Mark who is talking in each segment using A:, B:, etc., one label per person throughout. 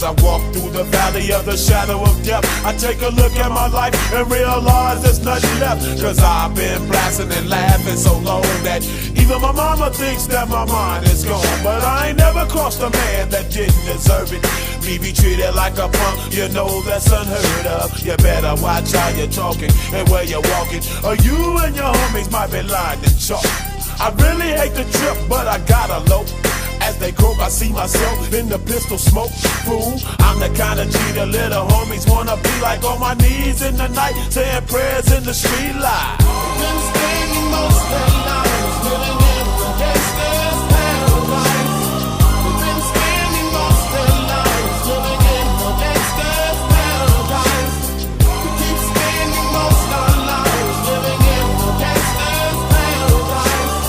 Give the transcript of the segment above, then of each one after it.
A: I walk through the valley of the shadow of death, I take a look at my life and realize there's nothing left. Cause I've been blasting and laughing so long that even my mama thinks that my mind is gone. But I ain't never crossed a man that didn't deserve it. Me be treated like a punk, you know that's unheard of. You better watch how you're talking and where you're walking, or you and your homies might be lying to chalk. I really hate the trip, but I gotta low. As they croak, I see myself in the pistol smoke. Fool, I'm the kind of G the little homies wanna be like, on my knees in the night, saying prayers in the street light.
B: Been spending most of their lives living in the gangsta's paradise. We've been spending most of their lives living in the gangsta's paradise. We keep spending most of our lives living in the gangsta's paradise.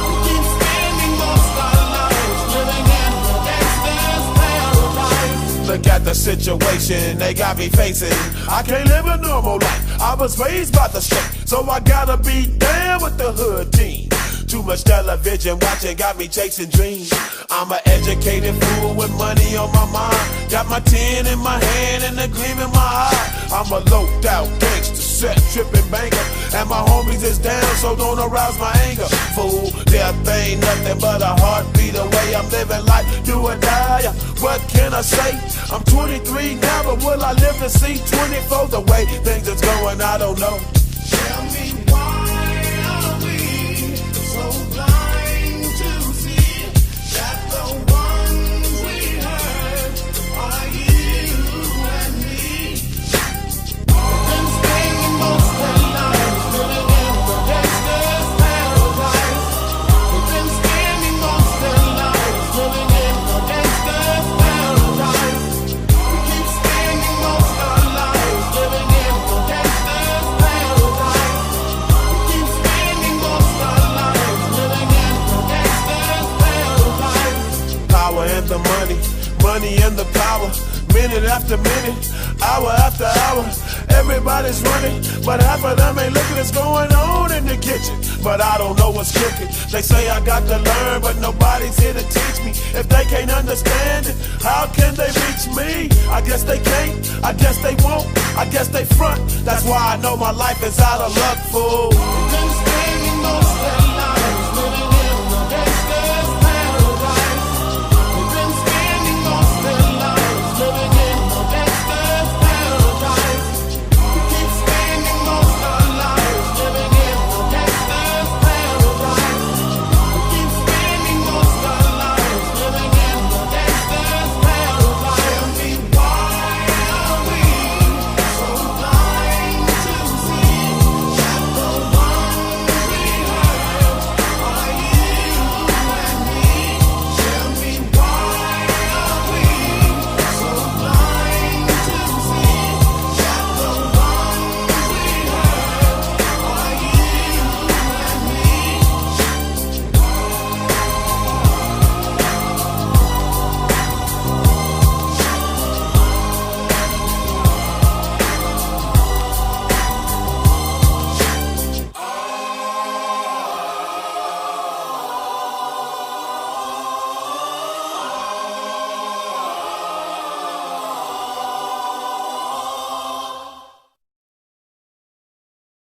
B: We keep spending most of our lives living in the gangsta's paradise.
A: Look at the situation they got me facing. I can't live a normal life. I was raised by the state, so I gotta be down with the hood team. Too much television watching got me chasing dreams. I'm an educated fool with money on my mind. Got my tin in my hand and a gleam in my eye. I'm a loped out gangster, set tripping banker, and my homies is down, so don't arouse my anger. Fool, death ain't nothing but a heartbeat away. I'm living life, do or die. What can I say? I'm 23 now, but will I live to see 24? The way things is going, I don't know.
B: Tell me why are we so blind to see that the ones we hurt are you and me? We've been spending most of our lives living in the gangsta's paradise. We've been spending most of our lives living in the gangsta's paradise. We keep spending most of our lives living in the gangsta's paradise. We keep spending most of our lives living in the gangsta's paradise.
A: Power and the money, money and the power. Minute after minute, hour after hour, everybody's running, but half of them ain't looking what's going on in the kitchen. But I don't know what's cooking. They say I got to learn, but nobody's here to teach me. If they can't understand it, how can they reach me? I guess they can't, I guess they won't, I guess they front. That's why I know my life is out of luck, fool.
B: We've been spending most of our